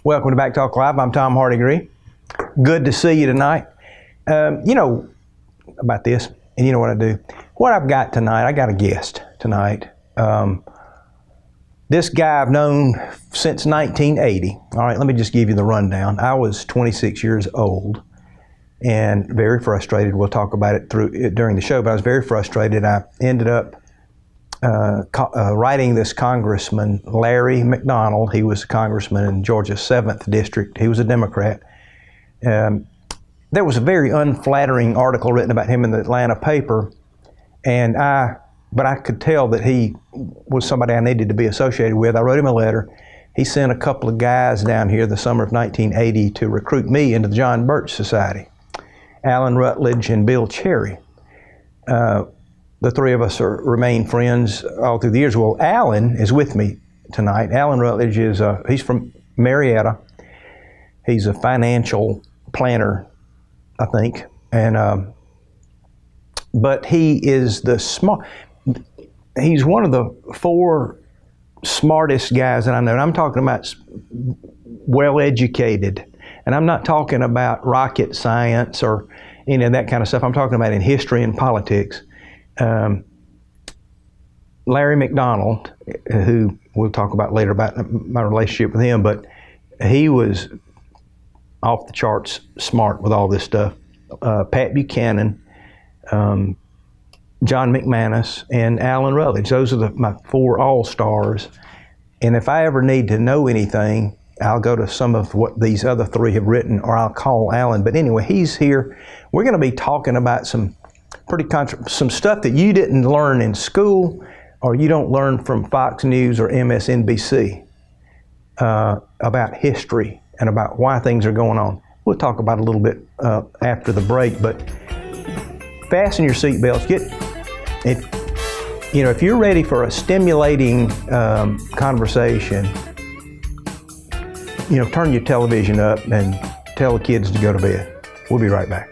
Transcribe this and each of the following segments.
Welcome to Backtalk Live. I'm Tom Hardigree. Good to see you tonight. You know about this, and you know what I do. What I've got tonight, I got a guest tonight. This guy I've known since 1980. All right, let me just give you the rundown. I was 26 years old and very frustrated. We'll talk about it during the show, but I was very frustrated. I ended up writing this Congressman, Larry McDonald. He was a congressman in Georgia's 7th District. He was a Democrat. There was a very unflattering article written about him in the Atlanta paper, but I could tell that he was somebody I needed to be associated with. I wrote him a letter. He sent a couple of guys down here the summer of 1980 to recruit me into the John Birch Society, Alan Rutledge and Bill Cherry. The three of us remain friends all through the years. Well, Alan is with me tonight. Alan Rutledge he's from Marietta. He's a financial planner, I think, but he is he's one of the 4 smartest guys that I know. And I'm talking about well-educated, and I'm not talking about rocket science or any of that kind of stuff. I'm talking about in history and politics. Larry McDonald, who we'll talk about later about my relationship with him, but he was off the charts smart with all this stuff. Pat Buchanan, John McManus, and Alan Rutledge. Those are my 4 all-stars. And if I ever need to know anything, I'll go to some of what these other 3 have written, or I'll call Alan. But anyway, he's here. We're going to be talking about some some stuff that you didn't learn in school, or you don't learn from Fox News or MSNBC about history and about why things are going on. We'll talk about it a little bit after the break, but fasten your seatbelts. If you're ready for a stimulating conversation, turn your television up and tell the kids to go to bed. We'll be right back.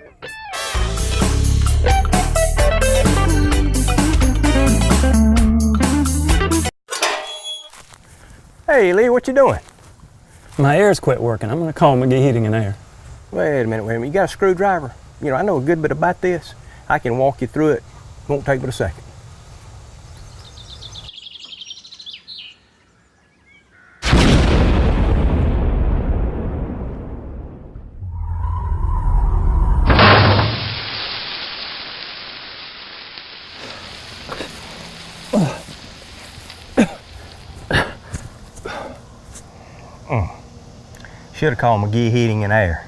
Hey, Lee, what you doing? My air's quit working. I'm going to call McGee Heating and Air. Wait a minute. You got a screwdriver? I know a good bit about this. I can walk you through it. Won't take but a second. Should have called McGee Heating and Air.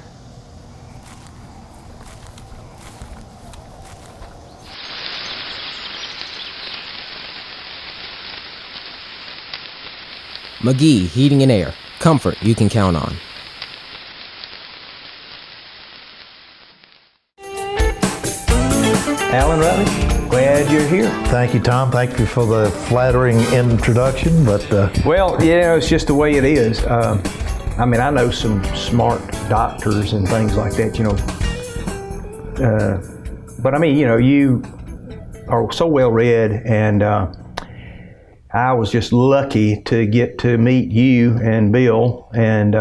McGee Heating and Air. Comfort you can count on. Alan Rutledge, glad you're here. Thank you, Tom. Thank you for the flattering introduction. Well, it's just the way it is. I know some smart doctors and things like that, but you are so well read, and I was just lucky to get to meet you and Bill, and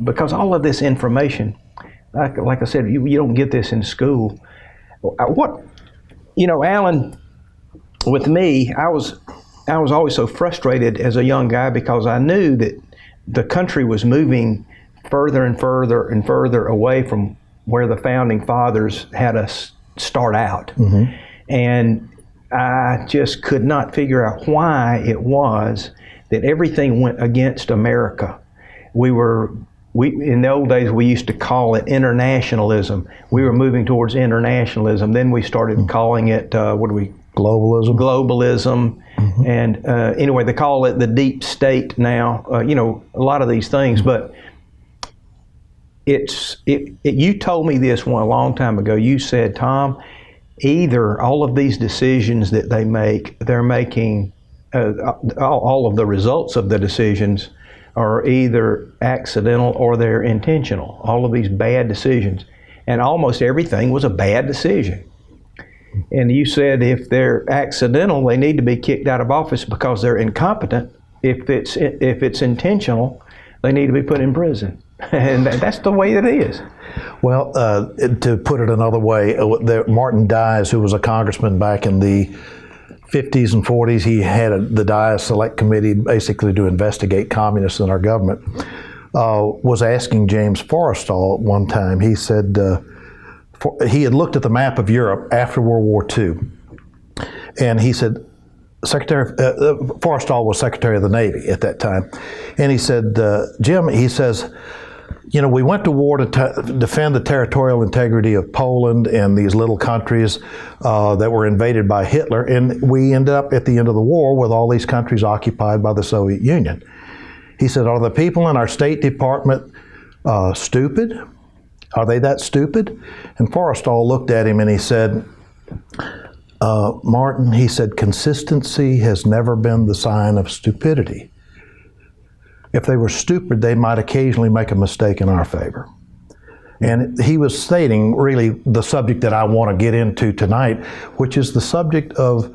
because all of this information, like I said, you don't get this in school. Alan, with me, I was always so frustrated as a young guy because I knew that the country was moving further and further and further away from where the founding fathers had us start out. Mm-hmm. And I just could not figure out why it was that everything went against America. In the old days, we used to call it internationalism. We were moving towards internationalism. Then we started calling it, Globalism. Globalism. Mm-hmm. And anyway, they call it the deep state now, a lot of these things. But you told me this one a long time ago. You said, Tom, either all of these decisions that they make, they're making, all of the results of the decisions are either accidental or they're intentional. All of these bad decisions. And almost everything was a bad decision. And you said if they're accidental, they need to be kicked out of office because they're incompetent. If it's intentional, they need to be put in prison. And that's the way it is. Well, to put it another way, Martin Dies, who was a congressman back in the 50s and 40s, he had the Dies Select Committee basically to investigate communists in our government, was asking James Forrestal one time. He said he had looked at the map of Europe after World War II, and he said, Forrestal was Secretary of the Navy at that time, and he said, Jim, he says, you know, we went to war to defend the territorial integrity of Poland and these little countries that were invaded by Hitler, and we ended up at the end of the war with all these countries occupied by the Soviet Union. He said, are the people in our State Department stupid? Are they that stupid? And Forrestal looked at him and he said, Martin, he said, consistency has never been the sign of stupidity. If they were stupid, they might occasionally make a mistake in our favor. And he was stating really the subject that I want to get into tonight, which is the subject of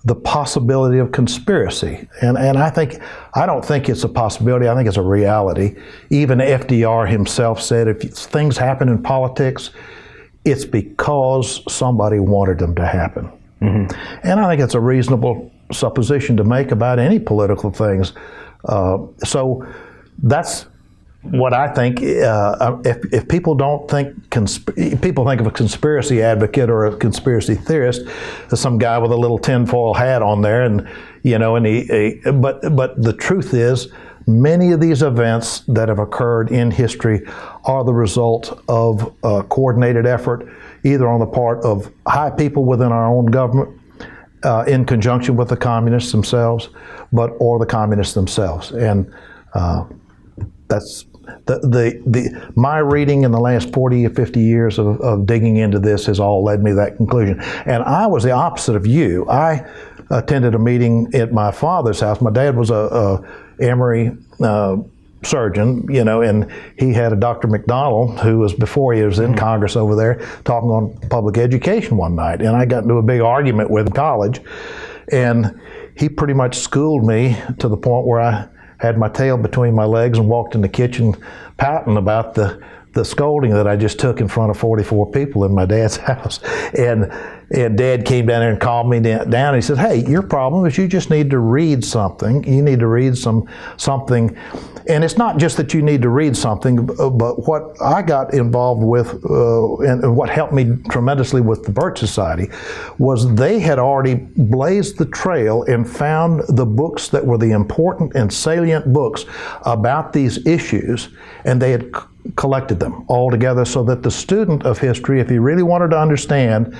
the possibility of conspiracy. And I don't think it's a possibility, I think it's a reality. Even FDR himself said if things happen in politics, it's because somebody wanted them to happen. Mm-hmm. And I think it's a reasonable supposition to make about any political things. So that's what I think. If people don't think, people think of a conspiracy advocate or a conspiracy theorist as some guy with a little tinfoil hat on there, and you know, and but the truth is, many of these events that have occurred in history are the result of a coordinated effort, either on the part of high people within our own government, in conjunction with the communists themselves, or the communists themselves. And that's my reading in the last 40 or 50 years of digging into this has all led me to that conclusion. And I was the opposite of you. I attended a meeting at my father's house. My dad was a Emory surgeon, you know, and he had a Dr. McDonald, who was before he was in Congress over there, talking on public education one night. And I got into a big argument with him in college, and he pretty much schooled me to the point where I had my tail between my legs and walked in the kitchen pouting about the scolding that I just took in front of 44 people in my dad's house. And Dad came down there and calmed me down. And he said, hey, your problem is you just need to read something. You need to read something. And it's not just that you need to read something, but what I got involved with and what helped me tremendously with the Birch Society was they had already blazed the trail and found the books that were the important and salient books about these issues, and they had collected them all together so that the student of history, if he really wanted to understand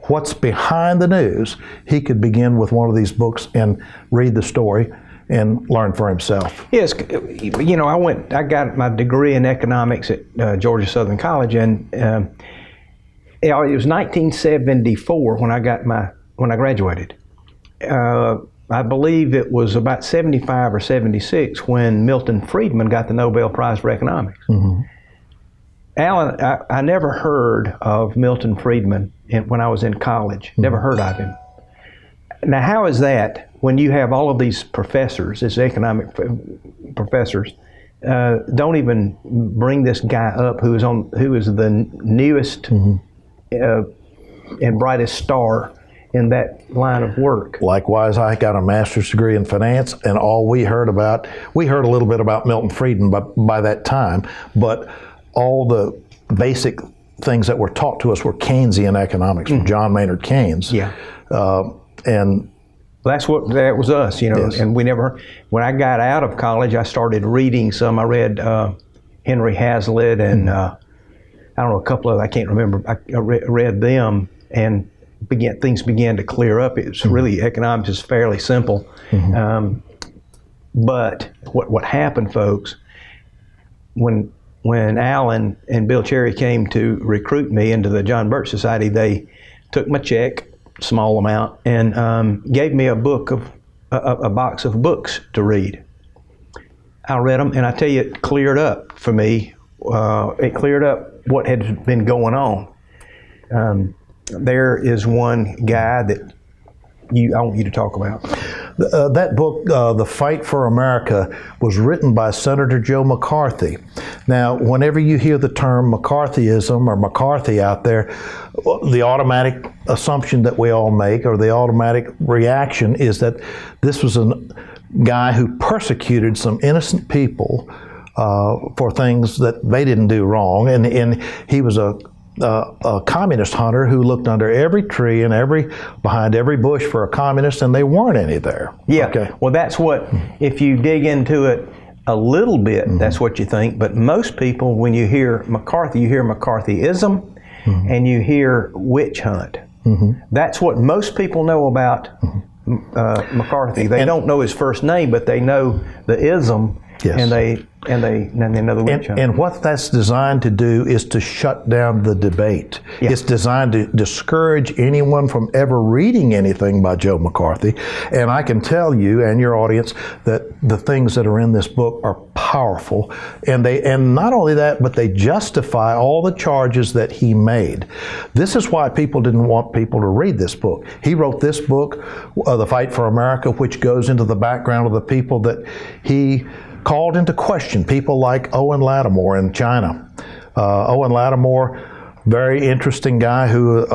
what's behind the news, he could begin with one of these books and read the story and learn for himself. Yes, you know, I got my degree in economics at Georgia Southern College, and it was 1974 when I graduated. I believe it was about 75 or 76 when Milton Friedman got the Nobel Prize for Economics. Mm-hmm. Alan, I never heard of Milton Friedman when I was in college. Mm-hmm. Never heard of him. Now, how is that when you have all of these professors, these economic professors, don't even bring this guy up who is the newest and brightest star in that line of work? Likewise, I got a master's degree in finance, and all we heard a little bit about Milton Friedman by that time, but all the basic things that were taught to us were Keynesian economics from John Maynard Keynes. Yeah. And that was us, you know. Yes. And when I got out of college, I started reading some. I read Henry Hazlitt and I don't know, a couple of, I can't remember. I read them, and things began to clear up. It's really, economics is fairly simple. Mm-hmm. But what happened, folks, when Alan and Bill Cherry came to recruit me into the John Birch Society, they took my check, small amount, and gave me a box of books to read. I read them, and I tell you, it cleared up for me. It cleared up what had been going on. There is one guy that I want you to talk about. That book, The Fight for America, was written by Senator Joe McCarthy. Now, whenever you hear the term McCarthyism or McCarthy out there, the automatic assumption that we all make, or the automatic reaction, is that this was a guy who persecuted some innocent people for things that they didn't do wrong, and he was a communist hunter who looked under every tree and behind every bush for a communist, and they weren't any there. Yeah. Okay. Well, that's what, if you dig into it a little bit, that's what you think. But most people, when you hear McCarthy, you hear McCarthyism, and you hear witch hunt. That's what most people know about McCarthy. They don't know his first name, but they know the ism. Yes. And they know the witch hunt. And what that's designed to do is to shut down the debate. Yeah. It's designed to discourage anyone from ever reading anything by Joe McCarthy. And I can tell you and your audience that the things that are in this book are powerful. And not only that, but they justify all the charges that he made. This is why people didn't want people to read this book. He wrote this book, The Fight for America, which goes into the background of the people that he called into question, people like Owen Lattimore in China. Owen Lattimore, very interesting guy who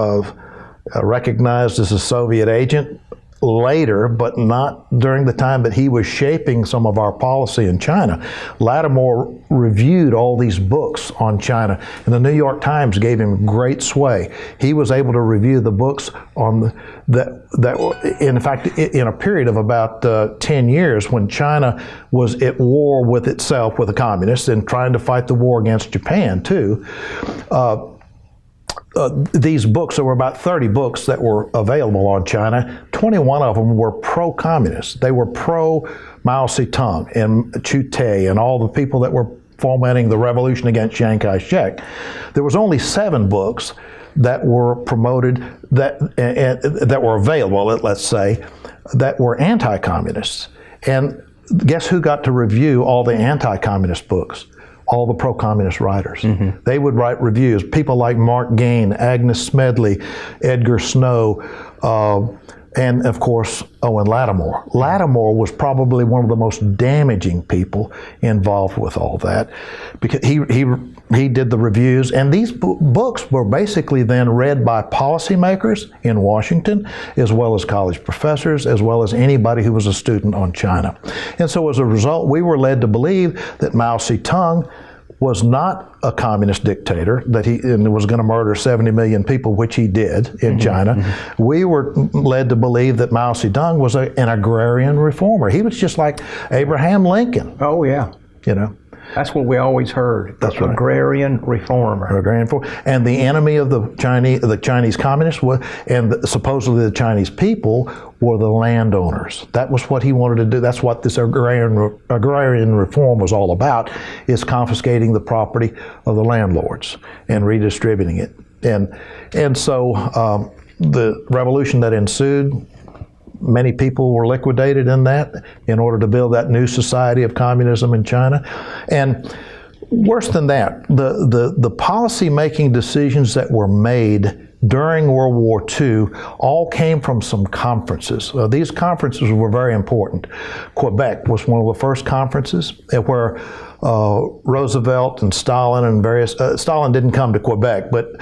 recognized as a Soviet agent later, but not during the time that he was shaping some of our policy in China. Lattimore reviewed all these books on China, and the New York Times gave him great sway. He was able to review the books on that in fact, in a period of about 10 years, when China was at war with itself, with the communists, and trying to fight the war against Japan too. These books, there were about 30 books that were available on China. 21 of them were pro-communist. They were pro-Mao Zedong and Chu Te and all the people that were fomenting the revolution against Chiang Kai-shek. There was only 7 books that were promoted, that were available, let's say, that were anti-communists. And guess who got to review all the anti-communist books? All the pro-communist writers. They would write reviews. People like Mark Gain, Agnes Smedley, Edgar Snow, and of course, Owen Lattimore. Lattimore was probably one of the most damaging people involved with all that, because he did the reviews, and these books were basically then read by policymakers in Washington, as well as college professors, as well as anybody who was a student on China. And so as a result, we were led to believe that Mao Zedong was not a communist dictator, that he was going to murder 70 million people, which he did in China. We were led to believe that Mao Zedong was an agrarian reformer. He was just like Abraham Lincoln. Oh, yeah. You know. That's what we always heard. That's right. Agrarian reformer. Agrarian reformer. And the enemy of the Chinese communists and supposedly the Chinese people were the landowners. That was what he wanted to do. That's what this agrarian reform was all about, is confiscating the property of the landlords and redistributing it. And so the revolution that ensued, many people were liquidated in that in order to build that new society of communism in China. And worse than that, the policy-making decisions that were made during World War II all came from some conferences. These conferences were very important. Quebec was one of the first conferences where Roosevelt and Stalin and various, Stalin didn't come to Quebec, but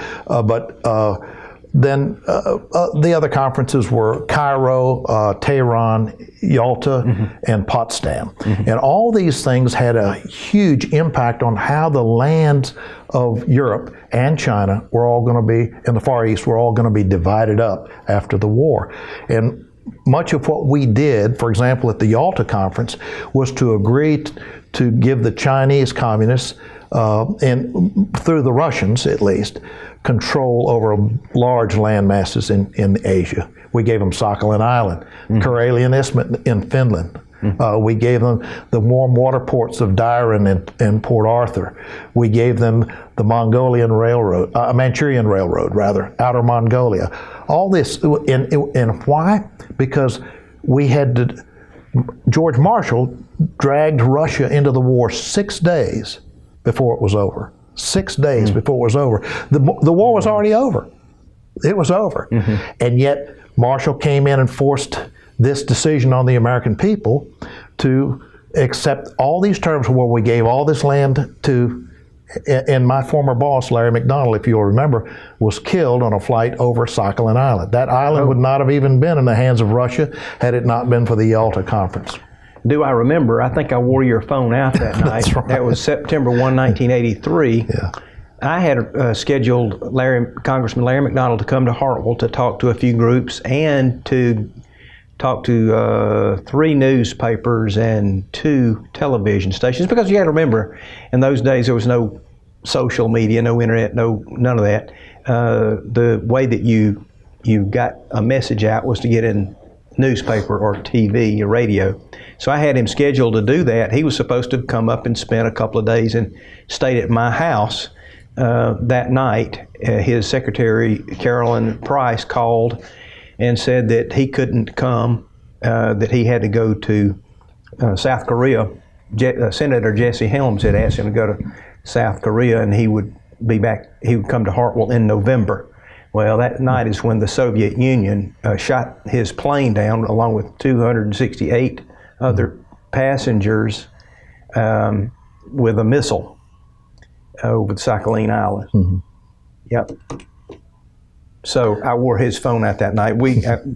then the other conferences were Cairo, Tehran, Yalta, and Potsdam. And all these things had a huge impact on how the lands of Europe and China were all going to be, in the Far East, were all going to be divided up after the war. And much of what we did, for example, at the Yalta Conference, was to agree to give the Chinese communists, and through the Russians at least, control over large land masses in Asia. We gave them Sakhalin Island, Karelian Isthmus in Finland. We gave them the warm water ports of Dairen and Port Arthur. We gave them the Manchurian Railroad, outer Mongolia. All this, and why? Because we had to, George Marshall dragged Russia into the war 6 days before it was over. 6 days before it was over. The war was already over. It was over. And yet Marshall came in and forced this decision on the American people to accept all these terms where we gave all this land to, and my former boss, Larry McDonald, if you'll remember, was killed on a flight over Sakhalin Island. That island would not have even been in the hands of Russia had it not been for the Yalta Conference. Do I remember? I think I wore your phone out that night. That's right. That was September 1, 1983. Yeah. I had scheduled Congressman Larry McDonald to come to Hartwell to talk to a few groups and to talk to 3 newspapers and 2 television stations, because you got to remember, in those days there was no social media, no internet, none of that. The way that you got a message out was to get in newspaper or TV or radio. So I had him scheduled to do that. He was supposed to come up and spend a couple of days and stayed at my house. That night, his secretary, Carolyn Price, called and said that he couldn't come, that he had to go to South Korea. Senator Jesse Helms had asked him to go to South Korea, and he would be back. He would come to Hartwell in November. Well, that night is when the Soviet Union shot his plane down along with 268 other passengers with a missile over the Sakhalin Island. Mm-hmm. Yep. So I wore his phone out that night.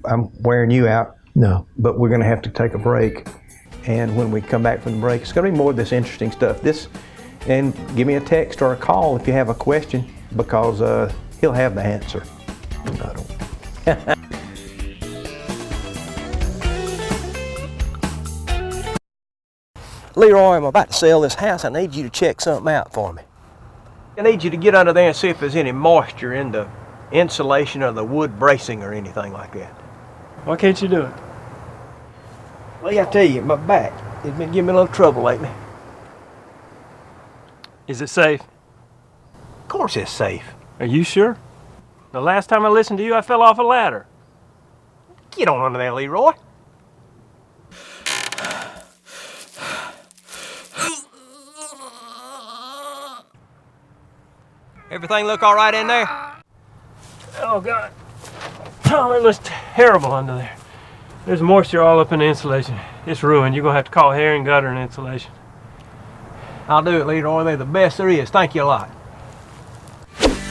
I'm wearing you out. No. But we're going to have to take a break. And when we come back from the break, it's going to be more of this interesting stuff. And give me a text or a call if you have a question, because he'll have the answer. I don't. Leroy, I'm about to sell this house. I need you to check something out for me. I need you to get under there and see if there's any moisture in the insulation or the wood bracing or anything like that. Why can't you do it? Well, I tell you, my back has been giving me a little trouble lately. Is it safe? Of course it's safe. Are you sure? The last time I listened to you, I fell off a ladder. Get on under there, Leroy. Everything look all right in there? Oh, God. Oh, it looks terrible under there. There's moisture all up in the insulation. It's ruined. You're going to have to call hair and gutter and insulation. I'll do it, Leroy. They're the best there is. Thank you a lot.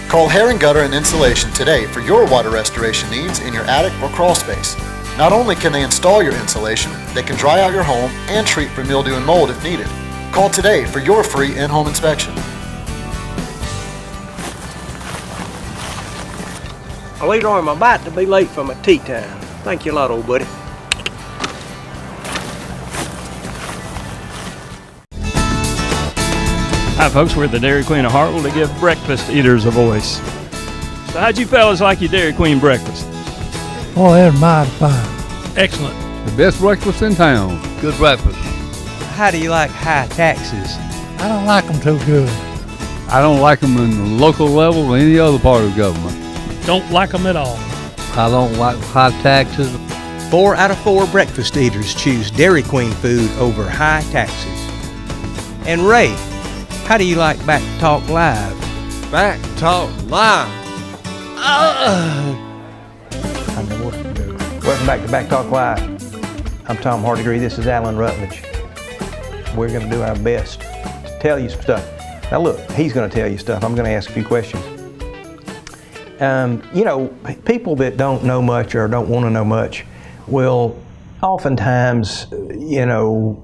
Call Hair and Gutter and Insulation today for your water restoration needs in your attic or crawl space. Not only can they install your insulation, they can dry out your home and treat for mildew and mold if needed. Call today for your free in-home inspection. Leroy, I'm about to be late for my tea time. Thank you a lot, old buddy. Hi, folks. We're at the Dairy Queen of Hartwell to give breakfast eaters a voice. So how'd you fellas like your Dairy Queen breakfast? Oh, they're mighty fine. Excellent. The best breakfast in town. Good breakfast. How do you like high taxes? I don't like them too good. I don't like them in the local level or any other part of government. Don't like them at all. I don't like high taxes. 4 out of 4 breakfast eaters choose Dairy Queen food over high taxes. And Ray, how do you like Backtalk Live? Backtalk Live? I know what to do. Welcome back to Backtalk Live. I'm Tom Hardigree. This is Alan Rutledge. We're going to do our best to tell you some stuff. Now look, he's going to tell you stuff. I'm going to ask a few questions. You know, people that don't know much or don't want to know much will oftentimes, you know,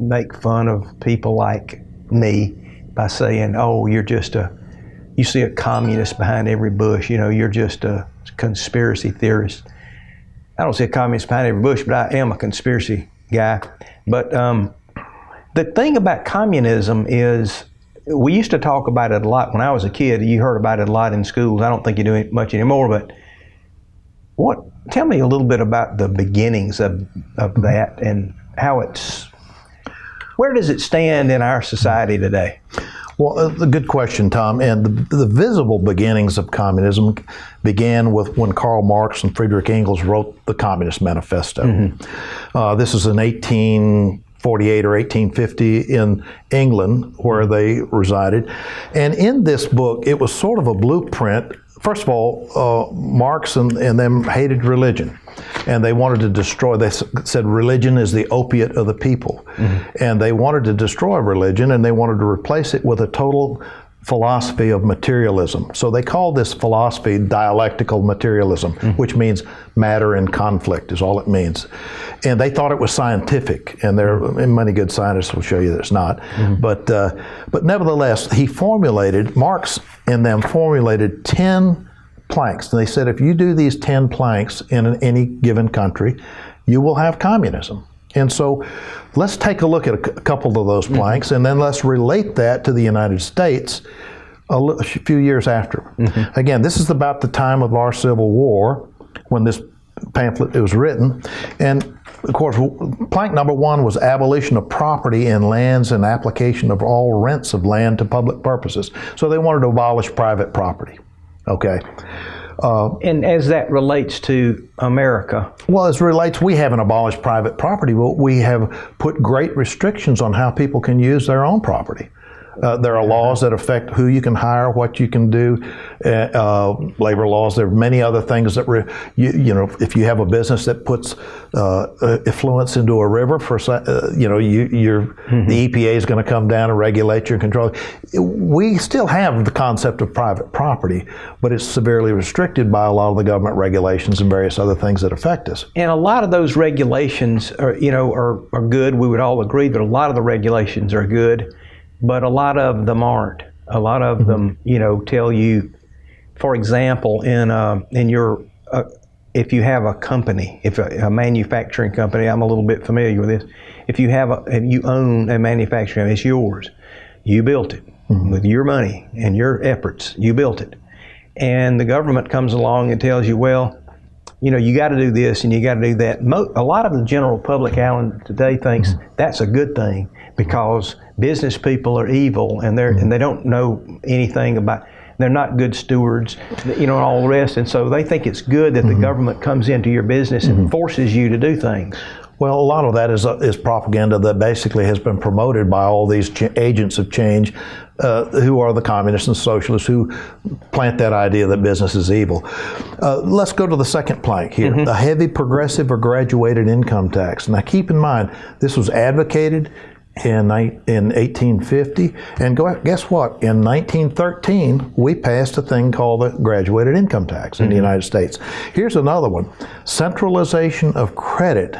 make fun of people like me by saying, oh, you see a communist behind every bush, you know, you're just a conspiracy theorist. I don't see a communist behind every bush, but I am a conspiracy guy. But the thing about communism is, we used to talk about it a lot when I was a kid. You heard about it a lot in schools. I don't think you do it much anymore, but tell me a little bit about the beginnings of that and where does it stand in our society today? Well, a good question, Tom. And the visible beginnings of communism began with when Karl Marx and Friedrich Engels wrote the Communist Manifesto. Mm-hmm. This is in 1848 or 1850 in England, where they resided. And in this book, it was sort of a blueprint. First of all, Marx and them hated religion. and they wanted to destroy. They said religion is the opiate of the people, and they wanted to destroy religion, and they wanted to replace it with a total philosophy of materialism. So they call this philosophy dialectical materialism, which means matter in conflict is all it means. And they thought it was scientific, and many good scientists will show you that it's not. But nevertheless, Marx and them formulated 10 planks. And they said, if you do these 10 planks in any given country, you will have communism. And so let's take a look at a couple of those planks, and then let's relate that to the United States a few years after. Again, this is about the time of our Civil War when this pamphlet was written. And of course, plank number 1 was abolition of property in lands and application of all rents of land to public purposes. So they wanted to abolish private property. Okay. And as that relates to America? Well, as it relates, we haven't abolished private property, but we have put great restrictions on how people can use their own property. There are laws that affect who you can hire, what you can do, labor laws. There are many other things that, if you have a business that puts effluents into a river, the EPA is going to come down and regulate you and control it. We still have the concept of private property, but it's severely restricted by a lot of the government regulations and various other things that affect us. And a lot of those regulations are good. We would all agree that a lot of the regulations are good. But a lot of them aren't. A lot of them, tell you, for example, in your, if you have a company, if a manufacturing company, I'm a little bit familiar with this. If you own a manufacturing, it's yours. You built it with your money and your efforts. You built it, and the government comes along and tells you, well, you got to do this and you got to do that. A lot of the general public, Alan, today thinks that's a good thing because business people are evil and they don't know anything about. They're not good stewards, and all the rest. And so they think it's good that the government comes into your business and forces you to do things. Well, a lot of that is propaganda that basically has been promoted by all these agents of change who are the communists and socialists who plant that idea that business is evil. Let's go to the second plank here, a heavy progressive or graduated income tax. Now keep in mind, this was advocated in 1850, and guess what? In 1913, we passed a thing called the graduated income tax in the United States. Here's another one, centralization of credit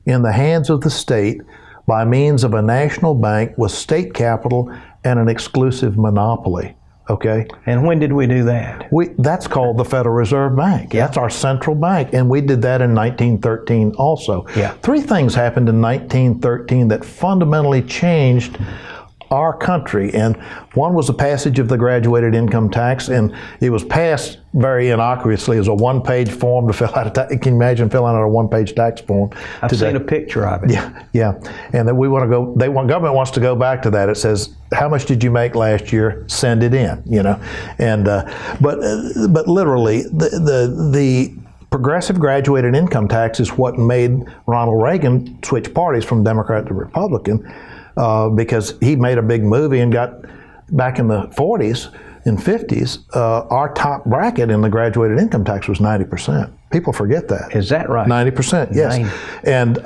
in the hands of the state by means of a national bank with state capital and an exclusive monopoly. Okay? And when did we do that? That's called the Federal Reserve Bank. Yeah. That's our central bank, and we did that in 1913 also. Yeah. 3 things happened in 1913 that fundamentally changed our country, and one was the passage of the graduated income tax, and it was passed very innocuously as a one-page form to fill out. Can you imagine filling out a one-page tax form? I've seen a picture of it. Yeah, and then government wants to go back to that. It says, how much did you make last year? Send it in, and but literally the progressive graduated income tax is what made Ronald Reagan switch parties from Democrat to Republican. Because he made a big movie and got back in the 40s and 50s, our top bracket in the graduated income tax was 90%. People forget that. Is that right? 90%, yes. And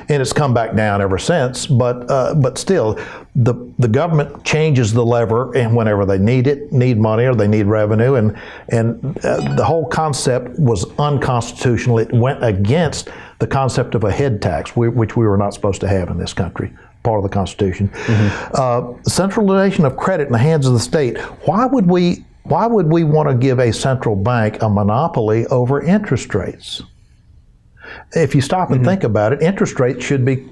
it's come back down ever since. But still, the government changes the lever, and whenever they need money or they need revenue, and the whole concept was unconstitutional. It went against the concept of a head tax, which we were not supposed to have in this country. Part of the Constitution. Centralization of credit in the hands of the state. Why would we want to give a central bank a monopoly over interest rates? If you stop and think about it, interest rates should be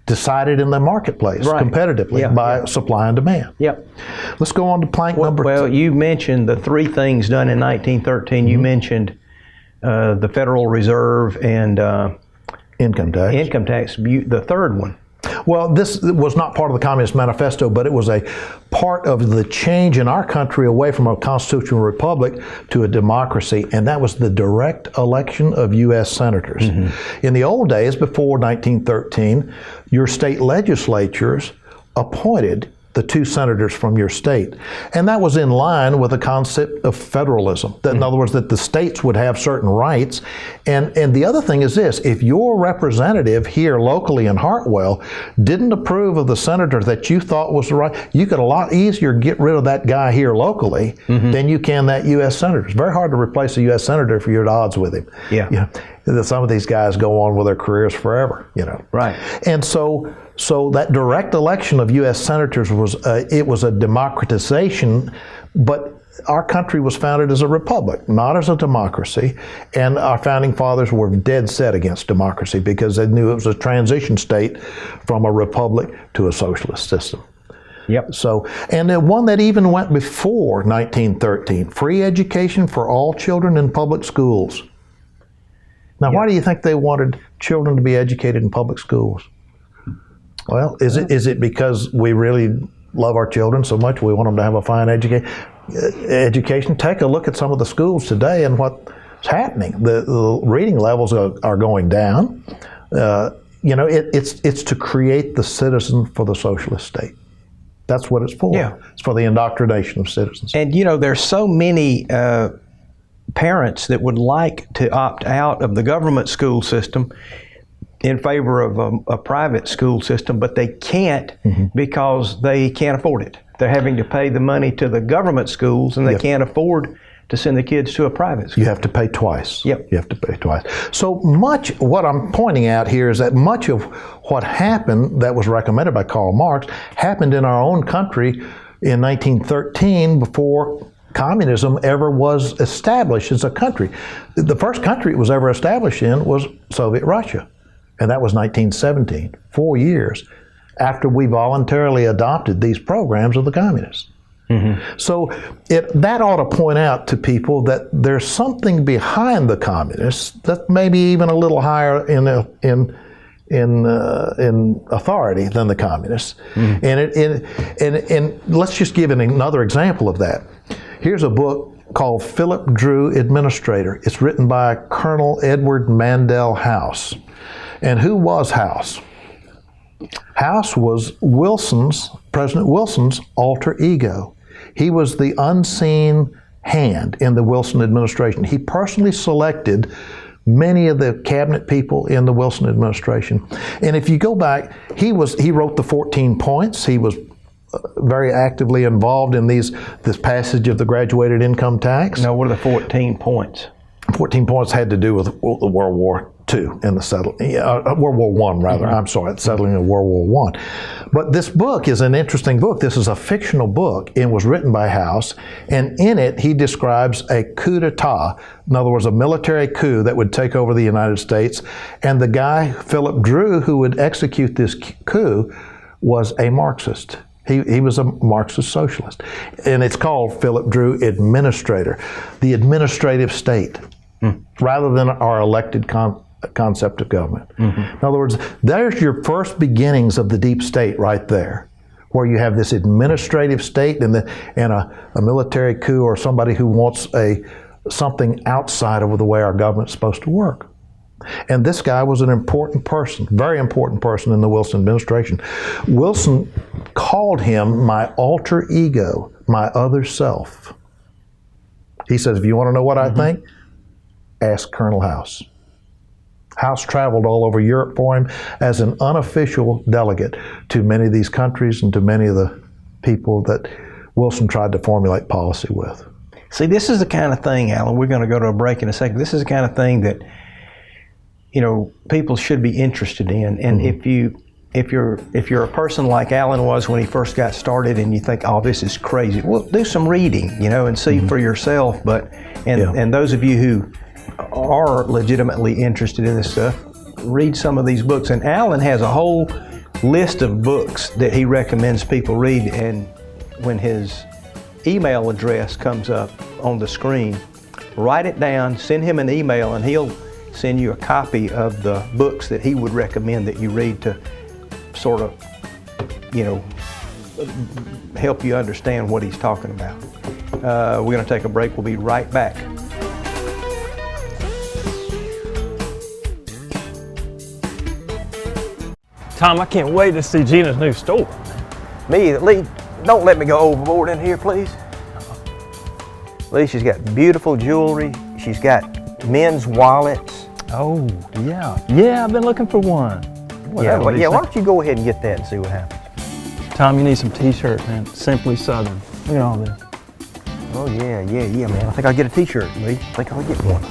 decided in the marketplace competitively by supply and demand. Yep. Let's go on to plank number 2. Well, you mentioned the 3 things done in 1913. You mentioned the Federal Reserve and income tax. Income tax. The third one. Well, this was not part of the Communist Manifesto, but it was a part of the change in our country away from a constitutional republic to a democracy, and that was the direct election of U.S. senators. In the old days, before 1913, your state legislatures appointed the 2 senators from your state. And that was in line with the concept of federalism. That, in other words, that the states would have certain rights. And the other thing is this, if your representative here locally in Hartwell didn't approve of the senator that you thought was the right, you could a lot easier get rid of that guy here locally than you can that U.S. senator. It's very hard to replace a U.S. senator if you're at odds with him. Yeah. You know, some of these guys go on with their careers forever, you know. Right. And so that direct election of U.S. senators was a democratization, but our country was founded as a republic, not as a democracy. And our founding fathers were dead set against democracy because they knew it was a transition state from a republic to a socialist system. Yep. So, and then one that even went before 1913, free education for all children in public schools. Now, why do you think they wanted children to be educated in public schools? Well, is it because we really love our children so much we want them to have a fine education? Take a look at some of the schools today and what's happening. The reading levels are going down. You know, it's to create the citizen for the socialist state. That's what it's for. Yeah. It's for the indoctrination of citizens. And you know, there's so many parents that would like to opt out of the government school system in favor of a private school system, but they can't because they can't afford it. They're having to pay the money to the government schools, and they can't afford to send the kids to a private school. You have to pay twice. Yep. You have to pay twice. So much, what I'm pointing out here is that much of what happened that was recommended by Karl Marx happened in our own country in 1913 before communism ever was established as a country. The first country it was ever established in was Soviet Russia, and that was 1917, 4 years after we voluntarily adopted these programs of the communists. So that ought to point out to people that there's something behind the communists that maybe even a little higher in authority than the communists. And let's just give another example of that. Here's a book called Philip Drew Administrator. It's written by Colonel Edward Mandell House. And who was House? House was President Wilson's alter ego. He was the unseen hand in the Wilson administration. He personally selected many of the cabinet people in the Wilson administration. And if you go back, he wrote the 14 points. He was very actively involved in this passage of the graduated income tax. Now, what are the 14 points? 14 points had to do with World War II and the settling, World War I rather, I'm sorry, the settling of World War I. But this book is an interesting book. This is a fictional book. It was written by House, and in it he describes a coup d'etat, in other words, a military coup that would take over the United States, and the guy, Philip Drew, who would execute this coup was a Marxist. He was a Marxist socialist. And it's called Philip Drew Administrator, the administrative state, rather than our elected concept of government. In other words, there's your first beginnings of the deep state right there, where you have this administrative state and a military coup or somebody who wants something outside of the way our government's supposed to work. And this guy was an important person, very important person in the Wilson administration. Wilson called him my alter ego, my other self. He says, if you want to know what I think, ask Colonel House. House traveled all over Europe for him as an unofficial delegate to many of these countries and to many of the people that Wilson tried to formulate policy with. See, this is the kind of thing, Alan, we're going to go to a break in a second. This is the kind of thing that, you know, people should be interested in. And if you're a person like Alan was when he first got started and you think, oh, this is crazy, well, do some reading, you know, and see for yourself. And those of you who are legitimately interested in this stuff, read some of these books. And Alan has a whole list of books that he recommends people read, and when his email address comes up on the screen, write it down, send him an email, and he'll send you a copy of the books that he would recommend that you read to sort of, you know, help you understand what he's talking about. We're going to take a break. We'll be right back. Tom, I can't wait to see Gina's new store. Me, Lee, don't let me go overboard in here, please. Lee, she's got beautiful jewelry. She's got men's wallets. Oh, yeah. Yeah, I've been looking for one. Yeah, why don't you go ahead and get that and see what happens. Tom, you need some t-shirts, man. Simply Southern. Look at all this. Oh, yeah, man. I think I'll get a t-shirt, Lee. I think I'll get one.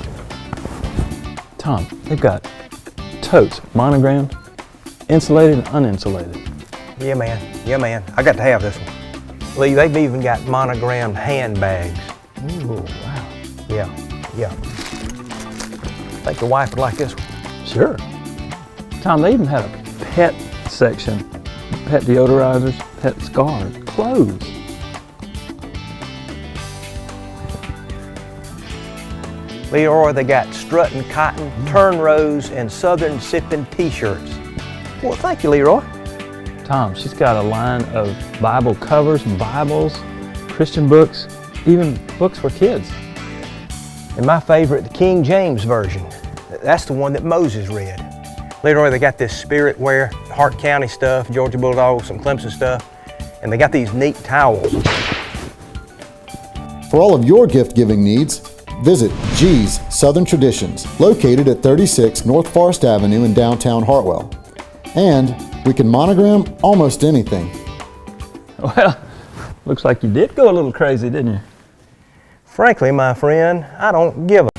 Tom, they've got totes, monogrammed, insulated and uninsulated. Yeah, man. I got to have this one. Lee, they've even got monogrammed handbags. Ooh, wow. Yeah. I think the wife would like this one. Sure. Tom, they even had a pet section. Pet deodorizers, pet scarves, clothes. Leroy, they got strutting cotton, turn rows, and southern sipping t-shirts. Well, thank you, Leroy. Tom, she's got a line of Bible covers, Bibles, Christian books, even books for kids. And my favorite, the King James Version. That's the one that Moses read. Leroy, they got this spirit wear, Hart County stuff, Georgia Bulldogs, some Clemson stuff, and they got these neat towels. For all of your gift-giving needs, visit G's Southern Traditions, located at 36 North Forest Avenue in downtown Hartwell. And we can monogram almost anything. Well, looks like you did go a little crazy, didn't you? Frankly, my friend, I don't give a.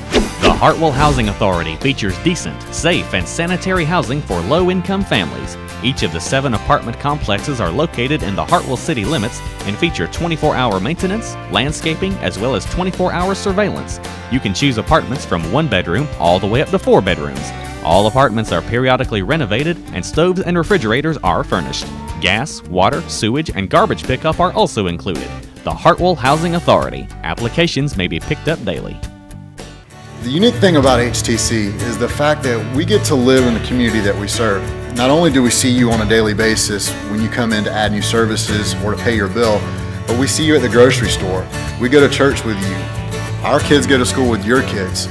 The Hartwell Housing Authority features decent, safe, and sanitary housing for low-income families. Each of the 7 apartment complexes are located in the Hartwell city limits and feature 24-hour maintenance, landscaping, as well as 24-hour surveillance. You can choose apartments from 1 bedroom all the way up to 4 bedrooms. All apartments are periodically renovated and stoves and refrigerators are furnished. Gas, water, sewage, and garbage pickup are also included. The Hartwell Housing Authority. Applications may be picked up daily. The unique thing about HTC is the fact that we get to live in the community that we serve. Not only do we see you on a daily basis when you come in to add new services or to pay your bill, but we see you at the grocery store. We go to church with you. Our kids go to school with your kids.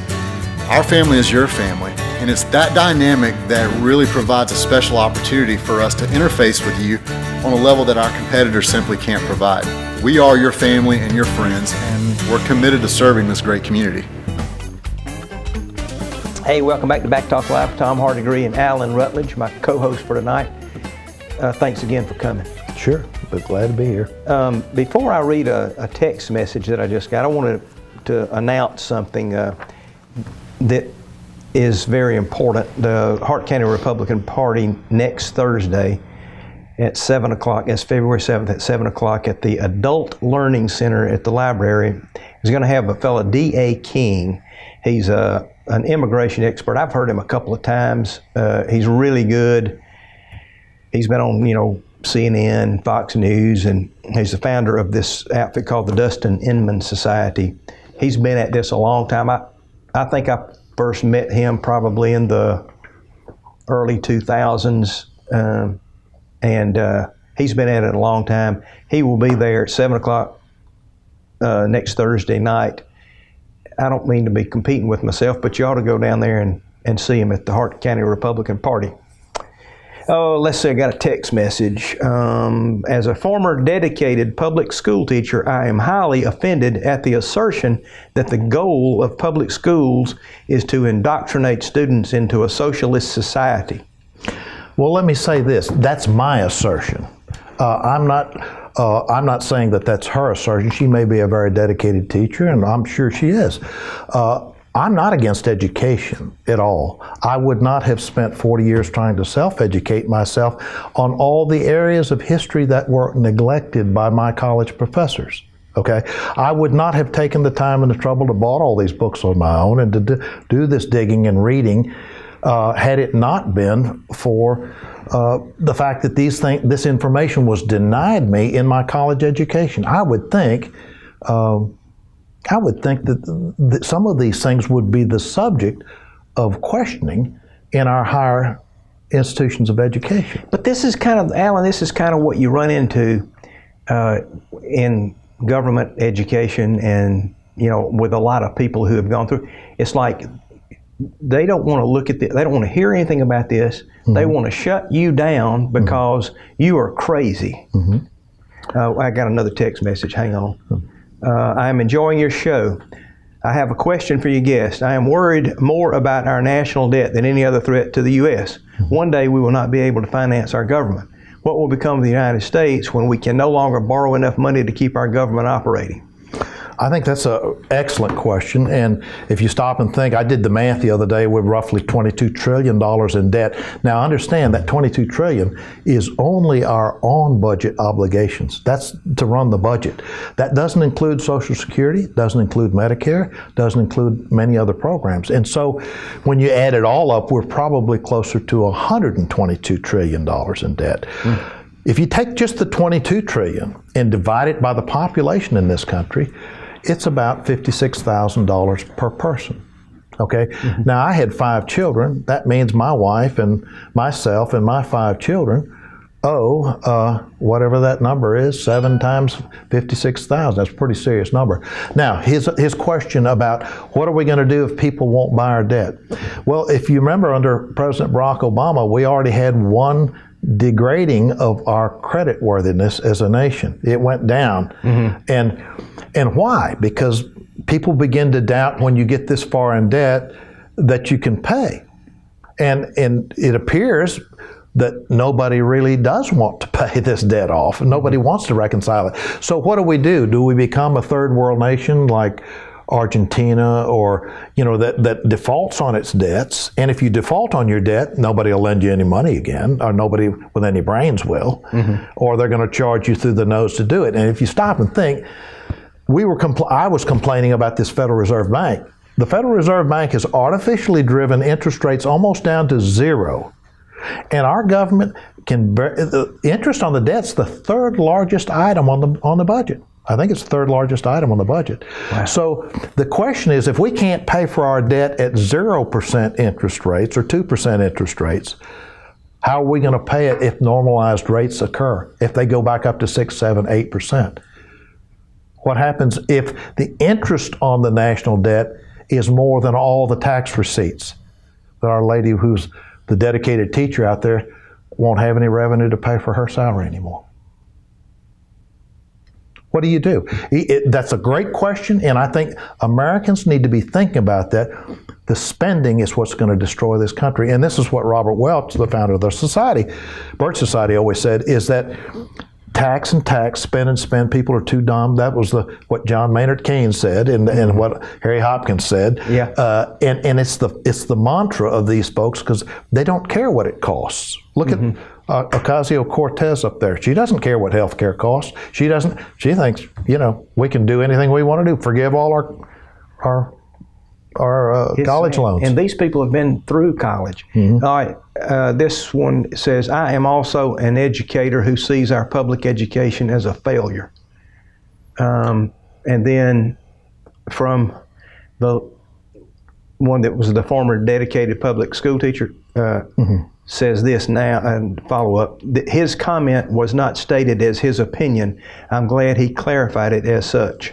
Our family is your family. And it's that dynamic that really provides a special opportunity for us to interface with you on a level that our competitors simply can't provide. We are your family and your friends, and we're committed to serving this great community. Hey, welcome back to Backtalk Live. Tom Hardigree and Alan Rutledge, my co-host for tonight. Thanks again for coming. Sure, but glad to be here. Before I read a text message that I just got, I wanted to announce something that is very important. The Hart County Republican Party next Thursday at 7 o'clock, it's February 7th at 7 o'clock at the Adult Learning Center at the library, is going to have a fellow D.A. King. He's an immigration expert. I've heard him a couple of times. He's really good. He's been on, CNN, Fox News, and he's the founder of this outfit called the Dustin Inman Society. He's been at this a long time. I think I first met him probably in the early 2000s, and he's been at it a long time. He will be there at 7 o'clock next Thursday night. I don't mean to be competing with myself, but you ought to go down there and see him at the Hart County Republican Party. Oh, let's see, I got a text message. As a former dedicated public school teacher, I am highly offended at the assertion that the goal of public schools is to indoctrinate students into a socialist society. Well, let me say this. That's my assertion. I'm not saying that that's her assertion. She may be a very dedicated teacher, and I'm sure she is. I'm not against education at all. I would not have spent 40 years trying to self-educate myself on all the areas of history that were neglected by my college professors. Okay, I would not have taken the time and the trouble to bought all these books on my own and to do this digging and reading had it not been for the fact that this information was denied me in my college education. I would think that some of these things would be the subject of questioning in our higher institutions of education. But this is kind of, Alan, this is kind of what you run into in government education and, with a lot of people who have gone through. It's like they don't want to look at this. They don't want to hear anything about this. Mm-hmm. They want to shut you down because you are crazy. Mm-hmm. I got another text message. Hang on. I am enjoying your show. I have a question for your guest. I am worried more about our national debt than any other threat to the U.S. One day we will not be able to finance our government. What will become of the United States when we can no longer borrow enough money to keep our government operating? I think that's an excellent question. And if you stop and think, I did the math the other day with roughly $22 trillion in debt. Now understand that $22 trillion is only our on-budget obligations. That's to run the budget. That doesn't include Social Security, doesn't include Medicare, doesn't include many other programs. And so when you add it all up, we're probably closer to $122 trillion in debt. If you take just the $22 trillion and divide it by the population in this country, it's about $56,000 per person. Okay? Now, I had 5 children. That means my wife and myself and my 5 children owe whatever that number is, 7 times 56,000. That's a pretty serious number. Now, his question about what are we going to do if people won't buy our debt? Well, if you remember under President Barack Obama, we already had one degrading of our credit worthiness as a nation. It went down. And why? Because people begin to doubt when you get this far in debt that you can pay. And it appears that nobody really does want to pay this debt off. Nobody wants to reconcile it. So what do? Do we become a third world nation like Argentina, or that defaults on its debts? And if you default on your debt, nobody will lend you any money again, or nobody with any brains will, or they're going to charge you through the nose to do it. And if you stop and think, I was complaining about this Federal Reserve Bank. The Federal Reserve Bank has artificially driven interest rates almost down to zero. And our government the interest on the debt's the third largest item on the budget. I think it's the third largest item on the budget. Wow. So the question is, if we can't pay for our debt at 0% interest rates or 2% interest rates, how are we going to pay it if normalized rates occur, if they go back up to 6, 7, 8%? What happens if the interest on the national debt is more than all the tax receipts? That our lady who's the dedicated teacher out there won't have any revenue to pay for her salary anymore. What do you do? That's a great question, and I think Americans need to be thinking about that. The spending is what's going to destroy this country. And this is what Robert Welch, the founder of the Society, Birch Society, always said, is that tax and tax, spend and spend, people are too dumb. That was what John Maynard Keynes said, and what Harry Hopkins said. Yeah. And it's the mantra of these folks, because they don't care what it costs. Look at Ocasio-Cortez up there. She doesn't care what health care costs. She thinks, we can do anything we want to do. Forgive all our college loans. And these people have been through college. All right, this one says, I am also an educator who sees our public education as a failure. And then from the one that was the former dedicated public school teacher, says this now, and follow up. His comment was not stated as his opinion. I'm glad he clarified it as such.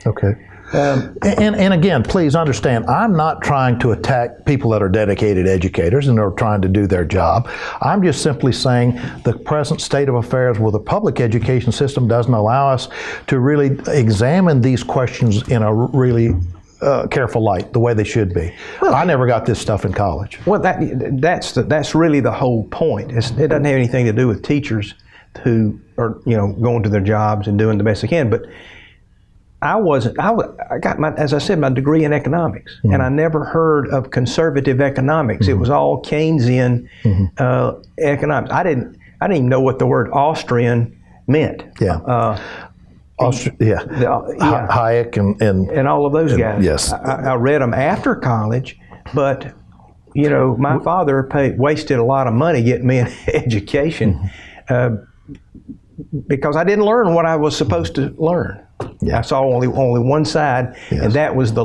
Okay. And again, please understand, I'm not trying to attack people that are dedicated educators and are trying to do their job. I'm just simply saying the present state of affairs with the public education system doesn't allow us to really examine these questions in a really careful light, the way they should be. Well, I never got this stuff in college. Well, that's really the whole point. It doesn't have anything to do with teachers who are going to their jobs and doing the best they can. But I got as I said, my degree in economics, and I never heard of conservative economics. It was all Keynesian economics. I didn't even know what the word Austrian meant. Yeah. Hayek and all of those guys. Yes. I read them after college, but my father wasted a lot of money getting me an education because I didn't learn what I was supposed to learn. Yeah. I saw only one side, and that was the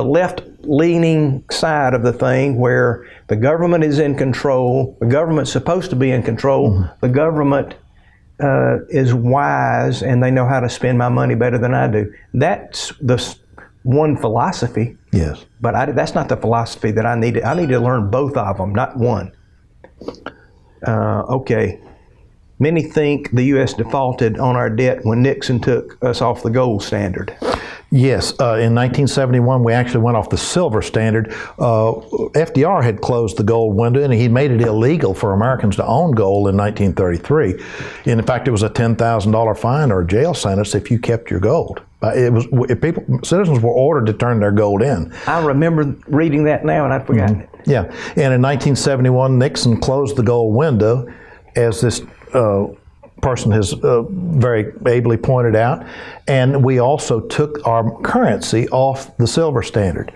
left-leaning side of the thing, where the government is in control. The government's supposed to be in control. The government is wise, and they know how to spend my money better than I do. That's the one philosophy. Yes. But that's not the philosophy that I needed. I need to learn both of them, not one. Okay. many think the U.S. defaulted on our debt when Nixon took us off the gold standard. Yes, in 1971, we actually went off the silver standard. FDR had closed the gold window, and he made it illegal for Americans to own gold in 1933. And in fact, it was a $10,000 fine or a jail sentence if you kept your gold. Citizens were ordered to turn their gold in. I remember reading that now, and I'd forgotten it. Yeah, and in 1971, Nixon closed the gold window, as this person has very ably pointed out, and we also took our currency off the silver standard.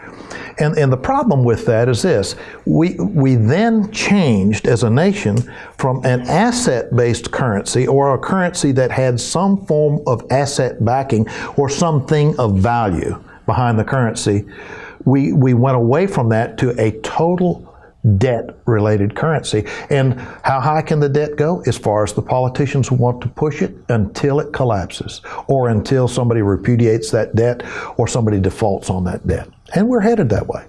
And the problem with that is this: we then changed as a nation from an asset-based currency, or a currency that had some form of asset backing or something of value behind the currency. We went away from that to a total debt-related currency. And how high can the debt go? As far as the politicians want to push it, until it collapses, or until somebody repudiates that debt, or somebody defaults on that debt. And we're headed that way.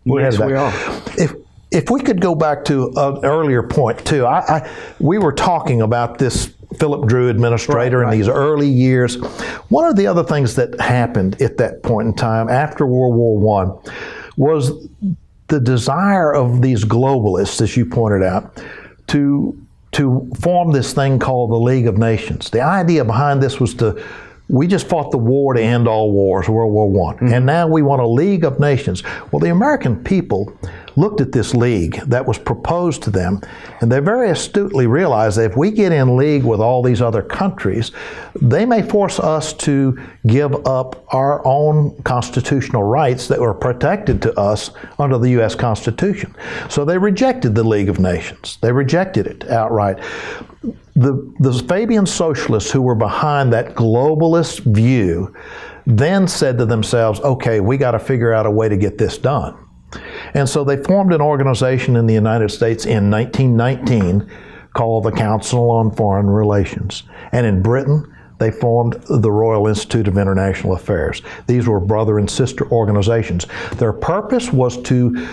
Yes, we are. If we could go back to an earlier point too, we were talking about this Philip Drew administrator in these early years. One of the other things that happened at that point in time after World War I was the desire of these globalists, as you pointed out, to form this thing called the League of Nations. The idea behind this was we just fought the war to end all wars, World War I, and now we want a League of Nations. Well, the American people looked at this league that was proposed to them, and they very astutely realized that if we get in league with all these other countries, they may force us to give up our own constitutional rights that were protected to us under the U.S. Constitution. So they rejected the League of Nations. They rejected it outright. The Fabian socialists who were behind that globalist view then said to themselves, okay, we got to figure out a way to get this done. And so they formed an organization in the United States in 1919 called the Council on Foreign Relations. And in Britain, they formed the Royal Institute of International Affairs. These were brother and sister organizations. Their purpose was to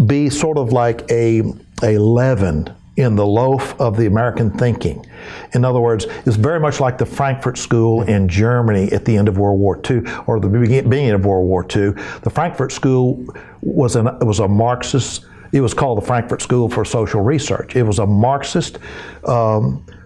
be sort of like a leaven in the loaf of the American thinking. In other words, it's very much like the Frankfurt School in Germany at the end of World War II, or the beginning of World War II. The Frankfurt School was a Marxist. It was called the Frankfurt School for Social Research. It was a Marxist,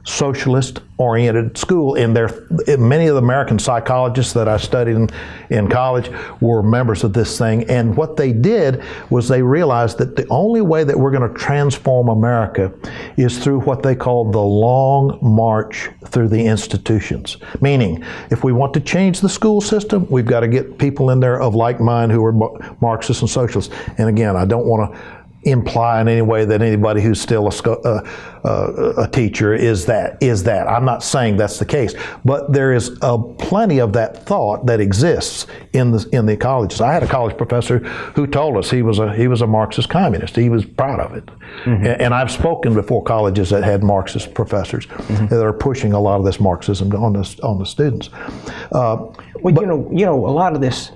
socialist-oriented school. Many of the American psychologists that I studied in college were members of this thing. And what they did was they realized that the only way that we're going to transform America is through what they called the long march through the institutions. Meaning, if we want to change the school system, we've got to get people in there of like mind who are Marxists and socialists. And again, I don't want to imply in any way that anybody who's still a teacher is that. I'm not saying that's the case, but there is plenty of that thought that exists in the colleges. I had a college professor who told us he was a Marxist communist. He was proud of it. And I've spoken before colleges that had Marxist professors that are pushing a lot of this Marxism on the students. Well, a lot of this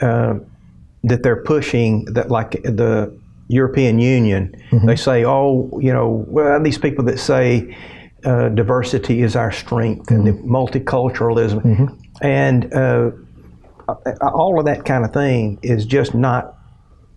that they're pushing, that like the European Union, they say, these people that say diversity is our strength and the multiculturalism, and all of that kind of thing is just not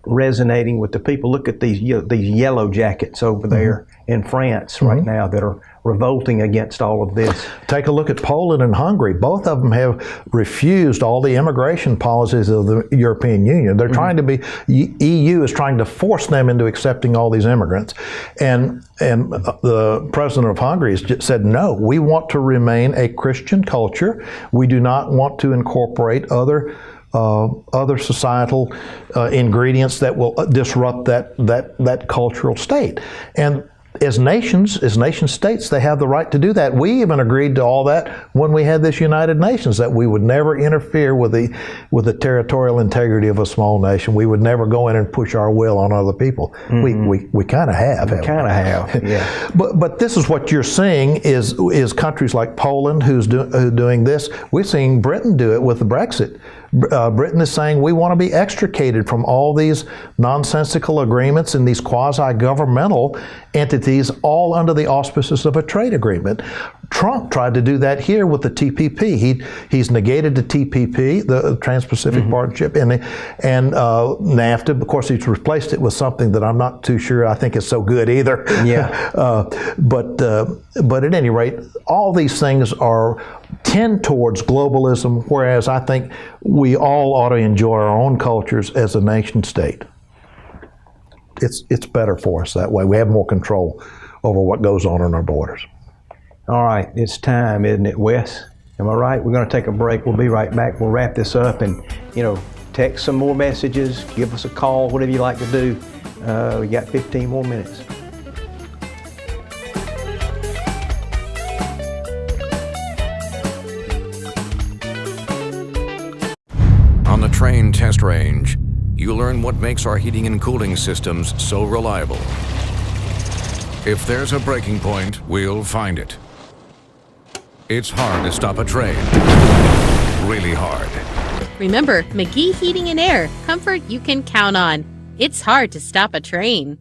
resonating with the people. Look at these yellow jackets over there in France right now that are revolting against all of this. Take a look at Poland and Hungary. Both of them have refused all the immigration policies of the European Union. They're trying to be, EU is trying to force them into accepting all these immigrants. And the president of Hungary has said, no, we want to remain a Christian culture. We do not want to incorporate other societal ingredients that will disrupt that cultural state. And as nation states, they have the right to do that. We even agreed to all that when we had this United Nations, that we would never interfere with the territorial integrity of a small nation. We would never go in and push our will on other people. We kind of have. We kind of have, yeah. But this is what you're seeing is countries like Poland who's doing this. We're seeing Britain do it with the Brexit. Britain is saying we want to be extricated from all these nonsensical agreements and these quasi-governmental entities these all under the auspices of a trade agreement. Trump tried to do that here with the TPP. He's negated the TPP, the Trans-Pacific Partnership, and NAFTA. Of course, he's replaced it with something that I'm not too sure I think is so good either. Yeah. But at any rate, all these things tend towards globalism, whereas I think we all ought to enjoy our own cultures as a nation state. It's better for us that way. We have more control over what goes on in our borders. All right, it's time, isn't it, Wes? Am I right? We're going to take a break. We'll be right back. We'll wrap this up and, text some more messages, give us a call, whatever you like to do. We got 15 more minutes. On the Trane test range, you learn what makes our heating and cooling systems so reliable. If there's a breaking point, we'll find it. It's hard to stop a train. Really hard. Remember, McGee Heating and Air. Comfort you can count on. It's hard to stop a train.